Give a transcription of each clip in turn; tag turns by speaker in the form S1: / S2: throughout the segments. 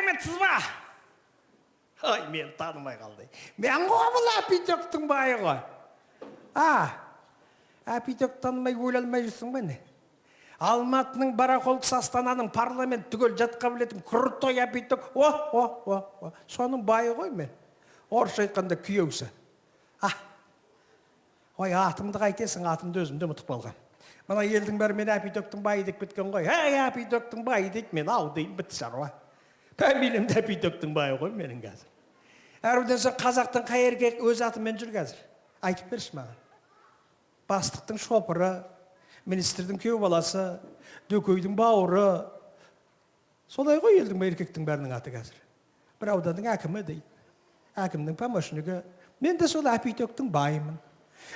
S1: сәлеметсіз ба? Ай, мен танымай қалды. Мен ғой бұл Әпитөктің байы ғой. Әпитөк танымай өлалмай жүрсің бе не? Алматының барахолкасы Астананың парламент түгел жатқа білетін крутой Әпитөк. Соның байы ғой мен. Орысша айтқанда күйеусі. Ой, атымды қайтесің, атымды өзімді ұмытып қалған. Мына елдің бәрі мен Әпитөктің байы деп кеткен ғой. Әпитөктің байы дейді, мен ау дейін бітті шаруа. Фамилиям да Әпитөктің байы ғой менің қазір. Әруден соң қазақтың қай еркек өз атымен жүр қазір? Айтып берші маған. Бастықтың шопыры, министрдің күйеу баласы, дөкейдің бауыры. Солай ғой елдің еркектің бәрінің аты қазір. Бір ауданның әкімі дейді. Әкімнің помощнигі. Мен де сол Әпитөктің байымын.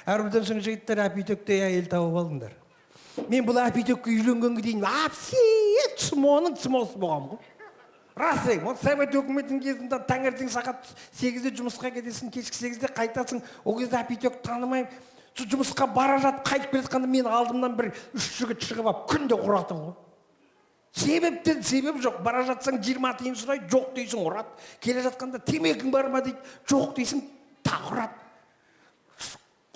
S1: Әруден соң жігіттер Әпитөкте әйел тауып алдыңдар. Мен бұл Әпитөкке үйленгенге дейін апсиет цымоның цымосы болғам ғой. Рас ей, совет өкіметінің кезінде таңертең сағат 8-де жұмысқа кетесің, кешкі 8-де қайтасың. Ол кезде Әпитөк танымай, жұмысқа бара жатып қайтып келе жатқанда мен алдымнан бір 3 жігіт шығып алып күнде ұратын ғой. Себеп жоқ. Бара жатсаң 20 тиын сұрайды, жоқ дейсің, ұрады. Келе жатқанда темекің бар ма дейді, жоқ дейсің, тағы ұрады.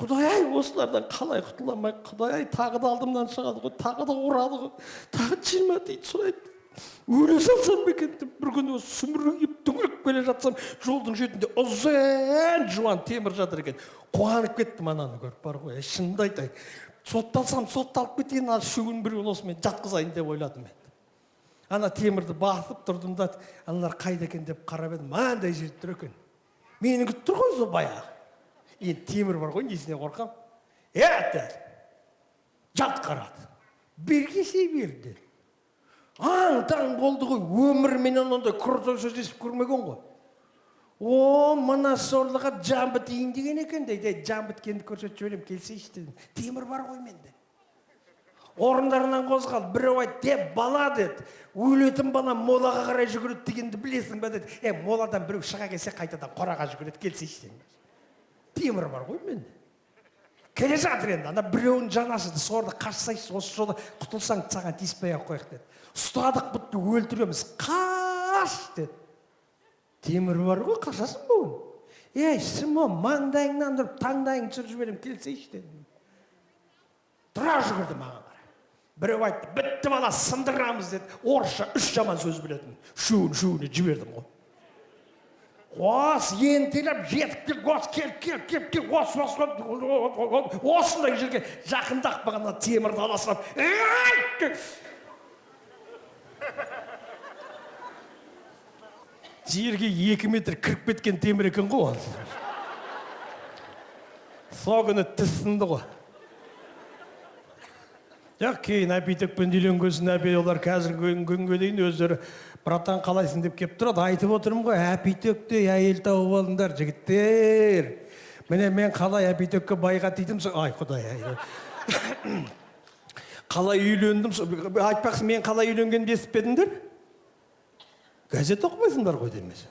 S1: Құдай-ай, осылардан қалай құтыламай, Құдай-ай, тағы да алдымнан шығады ғой, тағы да ұрады ғой, тағы 20 тиын сұрайды. Өле салсам бекен деп бір күні сүмірейіп түңіліп келе жатсам, жолдың шетінде ұзын жуан темір жатыр екен. Қуанып кеттім ананы көріп, бар ғой, шынымды айтайын. Сотталсам, сотталып кетейін, шөгін біреуін осымен жатқызайын деп ойладым мен. Ана темірді басып тұрдым да, аналар қайда екен деп қарап едім, мынандай жерде тұр екен. Мені күтіп тұр ғой сол баяғы. Енді темір бар ғой, несіне қорқам? Жалт қарады. Бергесе берді. Аң-таң болды ғой, өмірменен ондай крутой сөз естіп көрмеген ғой. Мына сорлыға жан бітейін деген екен дейді. Жан біткенді көрсетіп жіберем, келсейші дедім. Темір бар ғой менде. Орындарынан қозғал, біреу айт, деп бала деді. Өлетін бала молаға қарай жүгіреді дегенді білесің бе деді. Моладан біреу шыға келсе қайтадан қораға жүгіреді, келсейші дедім. Темір бар ғой менде. Келе жатыр енді, ана біреуін жанасыды, сорды қашсайшы, осы жолы құтылсаң саған тиіспей-ақ қояқ деді. Ұстадық бұтты өлтіреміз, қаш деді. Темір бар ғой, қашасың бүгін. Сымон, маңдайыңнан тұрып, таңдайың түсіріп жіберем, келсейші дедім. Тұра жүгірді маған қарай. Біреу айтты, бітті бала, сындырамыз деді. Орысша 3 жаман сөз білетін. Шуын жібердім ғой. Ентелеп жетіп кел, осындай жерге жақындақ бағана темірді аласырап, жерге 2 метр кіріп кеткен темір екен ғой. Сол күні тіс сынды ғой. Кейін Әпитөкпен үйленгесін, олар қазіргі күнге дейін өздері братан қалайсың деп кеп тұрады. Айтып отырмын ғой, Әпитөкте әйел тауып алыңдар, жігіттер. Міне мен қалай Әпитөкке байға тидім, ай құдай ай. Қалай үйлендім, айтпақсың мен қалай үйленгенді естіп едіңдер? Газет оқымайсыңдар ғой демесін.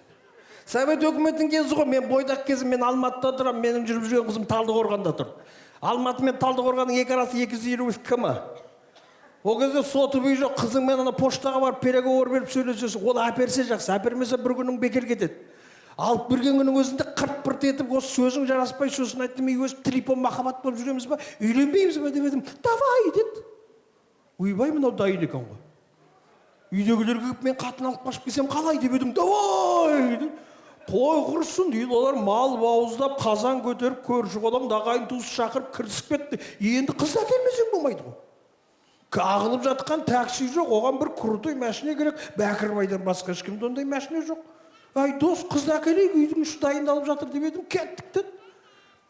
S1: Совет өкіметінің кезі ғой, мен бойдақ кезім, мен Алматыда тұрам, менің жүріп жүрген қызым Талдықорғанда тұр. Алматы мен Талдықорғанның екі арасы 220 км. Ол кезде соты бүй жоқ, қызыңмен ана поштаға барып переговор беріп сөйлесесің, ол әперсе жақсы, әпермесе бір күнің бекер кетеді. Алып берген күнің өзінде қырт-пырт етіп, осы сөзің жараспай, сосын айттым, өз трипон махаббат болып жүреміз ба, үйленбейміз ба деп едім. Давай деді. Ойбай, мынау дайын екен ғой. Үйдегілер келіп, мен қатын алып қашып келсем қалай деп едім. Давай деді. Той құрсын дейді, олар мал бауыздап, қазан көтеріп, көрші қолам, дағайын туыс шақырып, кірісіп кетті. Енді қыз әкелмесең болмайды ғой. Ағылып жатқан такси жоқ, оған бір крутой машина керек. Бәкірбайдан басқа ешкімде ондай машина жоқ. Ай, дос, қыз әкелейік, үйдің іші дайындалып жатыр деп едім, кеттік деді.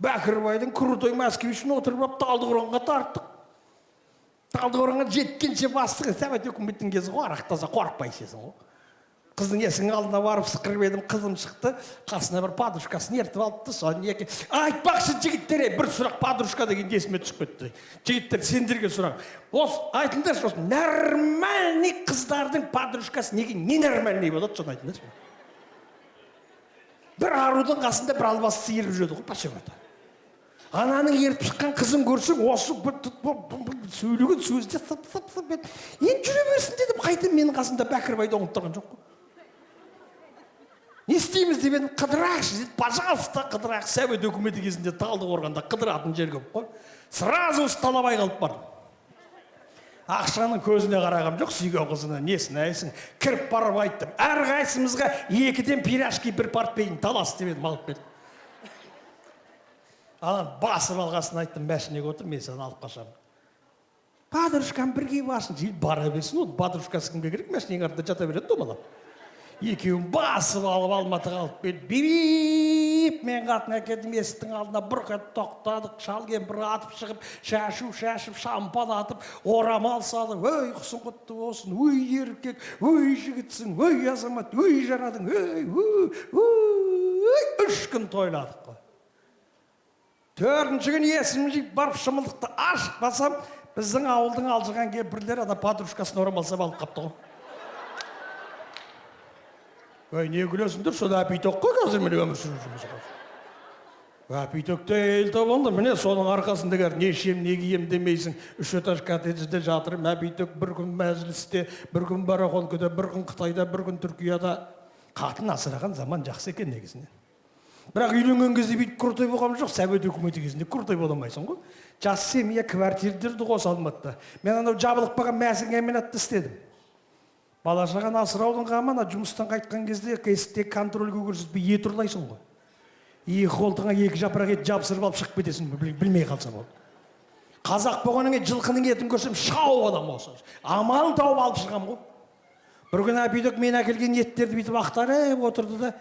S1: Бәкірбайдың крутой москвичін отырып алып Талдықорғанға тарттық. Талдықорғанға жеткенше бастығы, совет өкіметтің кезі ғой, арақ таза қорықпайсың ғой. Қыздың есігінің алдына барып сықырып едім, қызым шықты, қасына бір подружкасын ертіп алыпты, соны екен. Айтпақшы жігіттер, бір сұрақ подружка деген есіме түсіп кетті. Жігіттер, сендерге сұрақ. Айтыңдаршы, осы нормальный қыздардың подружкасы неге не нормальный болады, соны айтыңдаршы. Бір арудың қасында бір албасы сиырып жүреді ғой, пашамата. Ананың ертіп шыққан қызын көрсең, осы сөйлеген сөзде сып-сып-сып ет. Енді жүре берсін дедім, қайтып менің қасында Бәкірбайды оңып тұрған жоқ қой. Не істейміз деп едім, қыдырайықшы деді. Пожалуйста, қыдырайық. Совет өкіметі кезінде Талдықорғанда қыдыратын жер көп қой. Сразу Сталабай қалып бардым. Ақшаның көзіне қарағам жоқ, сүйген қызына несін айсың. Кіріп барып айттым. Әрқайсымызға 2-ден пирожки, 1 портфейін талас деп едім, алып берді. Анан басып алғасын айттым, машинеге отыр, мен сені алып қашамын. Подружкам бірге басын, жел бара берсін, ол подружкасы кімге керек, машинең артында жата береді, домалап. Екеуін басып алып Алматыға алып берді. Бип, мен қатын әкелдім, есіктің алдына бұрқат тоқтадық, шал кемпір атып шығып, шашып, шампан атып, орамал салып, өй құсың құтты болсын, өй еркек, өй жігітсің, өй азамат, өй жарадың, өй, 3 күн тойладық қой. 4-ші күн есімін жиып барып шымылдықты ашық басам, біздің ауылдың алжыған кемпірлер ана подружкасын орамал салып алып қапты ғой. Ой, не күлесіңдер, сода әпейток қой қазір міне өмір сүріп жүрміз. Әпейтокта әйел табылды, міне соның арқасында кәр, не ішем, не кием демейсің. 3 этаж коттеджде жатырым, әпейток бір күн мәжілісте, бір күн барахолкада, бір күн Қытайда, бір күн Түркияда. Қатын асыраған заман жақсы екен негізінен. Бірақ үйленген кезде бүйтіп крутой болған жоқ, Совет өкіметі кезінде крутой боламайсың ғой. Жас семья квартирдерді қоса Алматыда. Мен анау жабылып қалған мәсін аминатты істедім. Бала-шағаны асыраудың қамына жұмыстан қайтқан кезде есікте контрольге көрсетпей ет ұрлайсың ғой. 2 қолтыңа 2 жапырақ ет жабысырып алып шығып кетесің, білмей қалса болды. Қазақ болғаныңа жылқының етін көрсем шау адам болса. Амалын тауып алып шығам ғой. Бір күн әпейдік мен әкелген еттерді бүйтіп ақтарып отырды да,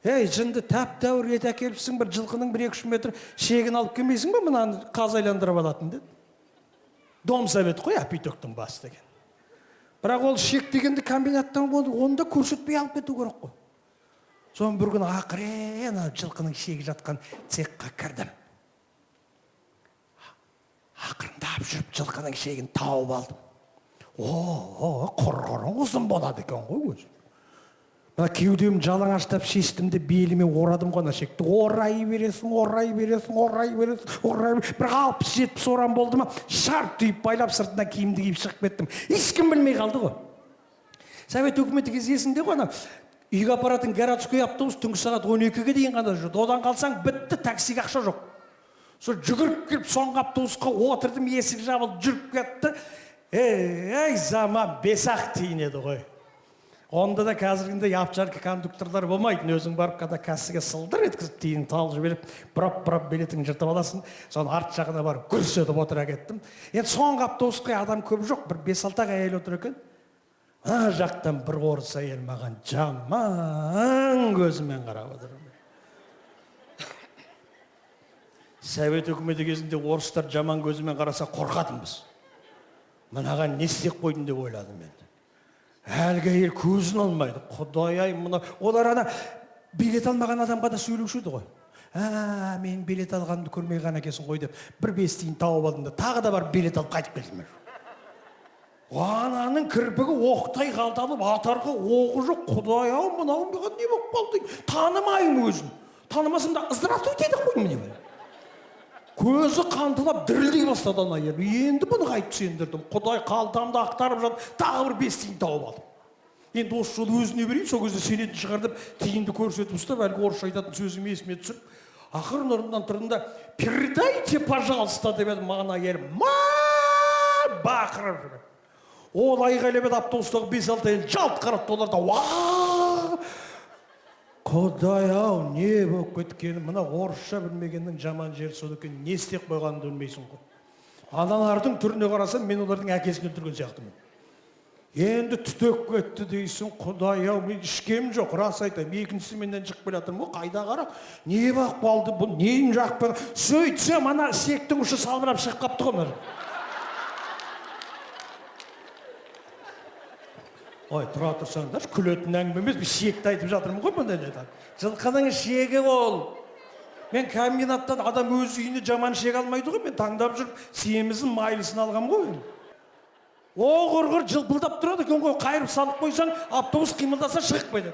S1: ей, жынды тәп-тәуір ет әкеліпсің, бір жылқының 1-2 метр шегін алып келмейсің ба, мынаны қазайландырып алатын деді. Дом совет қой әпейдіктің басы деген. Бірақ ол шек дегенді комбинаттан болды, оны да көрсетпей алып кету керек қой. Соң бір күн ақырен жылқының шегі жатқан цехқа кірдім. Ақырындап жүріп жылқының шегін тауып алдым. Құрғырың ұзын болады екен ғой өзі. Мына кеудем жалаңаштап шештім де беліме орадым ғой ана шекті. Орай бересің. Бір 60-70 орам болды ма, шарт түйіп байлап сыртынан киімді киіп шығып кеттім. Ешкім білмей қалды ғой. Совет өкіметі кезесінде ғой ана үйге апаратын городской автобус түнгі сағат 12-ге дейін ғана жүрді. Одан қалсаң бітті, таксиге ақша жоқ. Сол жүгіріп келіп соңғы автобусқа отырдым, есік жабылып жүріп кетті. Ей, заман 5-ақ тиын еді ғой. Онда да қазіргінде апчарка кондукторлар болмайды. Өзің барып қада кассаға сылдыр еткізіп тиын талып жіберіп, бұрап билетің жыртып аласың. Соны арт жағына барып күрсетіп отыра кеттім. Енді соңғы автобусқа адам көп жоқ, бір 5-6 әйел отыр екен. Ана жақтан бір орыс әйел маған жаман көзімен қарап отыр. Совет өкіметі кезінде орыстар жаман көзімен қараса қорқатынбыз. Мынаған не істеп қойдым деп ойладым мен. Әлгі әйел көзін алмайды. Құдай-ай, мұны олар ана билет алмаған адамға да сөйлеуші еді ғой. Мен билет алғанымды көрмей ғана екенсің ғой деп, бір 5 тиын тауып алдым да, тағы да барып билет алып қайтып келдім. Ананың кірпігі оқтай қалталып, атарға оғы жоқ. Құдай-ау, мынау маған не болып қалды? Танымаймын өзін. Танымасам да здравствуйте дедік қой міне. Көзі қантылап дірілдей бастады ана әйел. Енді бұны қайтып сендірдім. Құдай қалтамды ақтарып жатып, тағы бір 5 тиын тауып алдым. Енді осы жолы өзіне берейін, сол кезде сенетін шығардып, тиынды көрсетіп ұстап, әлгі орысша айтатын сөзім есіме түсіп, ақырын орнымнан тұрдым да, передайте, пожалуйста, деп едім, маған әйел бақырып жүр. Ол айғайлап еді, автобустағы 5-6 әйел жалт қарап оларда, Құдай-ау, не болып кеткені, мына орысша білмегеннің жаман жері сол екен, не істеп қойғанын білмейсің ғой. Аналардың түріне қарасам, мен олардың әкесін өлтірген сияқтымын. Енді түтек кетті дейсің, Құдай-ау, мен ішкем жоқ, рас айтайын. Екіншісі менден шығып келе жатырмын, қайда қара, не бақ қалды, бұл нейін жақпы. Сөйтсем, ана сектің ұшы салбырап шығып қапты ғой. Ой, тұра тұрсаңдар, күлетін әңгіме емес, біз шекті айтып жатырмын ғой бұнда деді. Жылқының шегі ол. Мен комбинаттан адам өз үйіне жаман шек алмайды ғой, мен таңдап жүріп, семізін, майлысын алғам ғой. О, құрғыр жылпылдап тұрады екен ғой, қайырып салып қойсаң, автобус қимылдаса шығып қойды.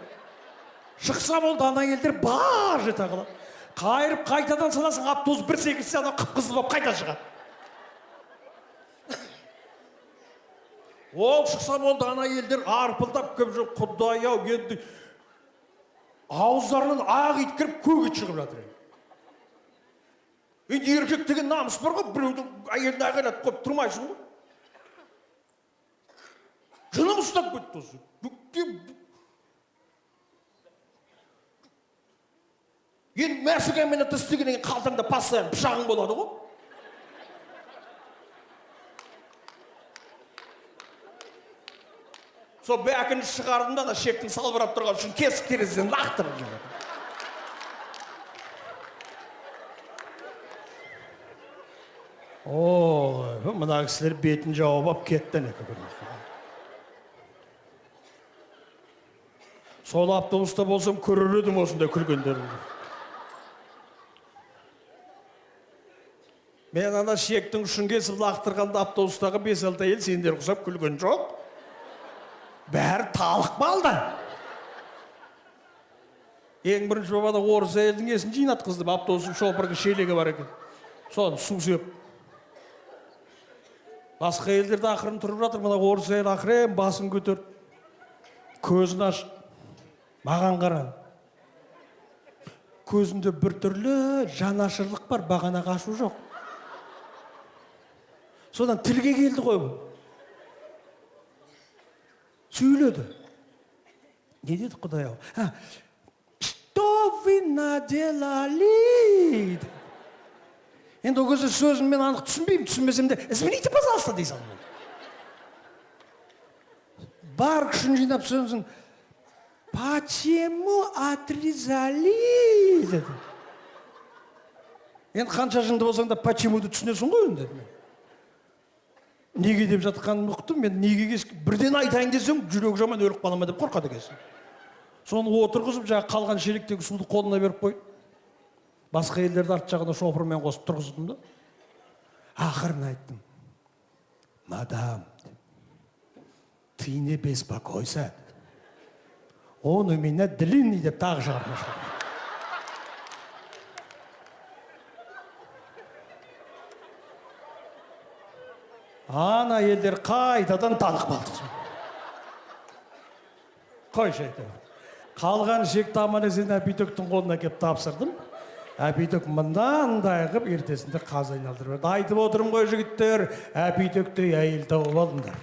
S1: Шықса болды, ана елдер бар жета қалады. Қайырып қайтадан саласың, автобус бір секілсе, ана қып-қызыл болып қайта шығады. Ол шықса болды, ана елдер арпылдап көп жүр, Құдай-ау, енді ауыздарынан ақ ит кіріп көк ит шығып жатыр. Енді еркек деген намыс бар ғой, біреудің әйелін айғайлатып қойып тұрмайсың ғой. Жыным ұстап кетті осы. Енді мәсіғанмен істегеннен кейін қалтаңда постоянно пышағың болады ғой. Сол бәкін шығардым да шектің салбырап тұрған үшін кесіп терезеден лақтырып жібердім. Ой, мына кісілер бетін жауып алып кетті. Сол автобуста болсам көрер едім осындай күлгендерін. Мен ана шектің ұшын кесіп лақтырғанда автобустағы 5-6 әйел сендер құсап күлген жоқ. Бәрі талық балды. Ең бірінші бабада орыс әйелдің есін жинатқызды. Автобустың шопырғы шелегі бар екен. Соны су сеп. Басқа әйелдерді ақырын тұрып жатыр. Мына орыс әйел ақырын басын көтерді. Көзін ашты. Маған қарады. Көзінде бір түрлі жанашырлық бар, бағанаға ашу жоқ. Содан тілге келді ғой бұл. Сөйледі. Не деді Құдай ау? Что вы наделали? Енді ол кезде сөзін мен анық түсінбеймін, түсінбесем де, извините, пожалуйста, дей салды. Бар күшін жинап сөзін, почему отрезали? Деді. Енді қанша жынды болсаң да, почемуді түсінесің ғой енді. Неге деп жатқанын ұқтым, мен неге кесіп, бірден айтайын десем, жүрек жаман өліп қалама деп қорқады кесіп. Соны отырғызып, қалған шелектегі суды қолына беріп қойды. Басқа елдерді арт жағына шопырмен қосып тұрғыздым да. Ақырын айттым. Мадам, ты не беспокойся. Он у меня длинный деп тағы шығарма шығарды. Ана елдер қайтадан танық балды. Қойшы айтып. Қалған шекті аман-есен Әпитөктің қолына кеп тапсырдым. Әпитөк мынандай қып ертесінде қаз айналдырып. Айтып отырым ғой жігіттер, Әпитөктей әйел тауып алыңдар.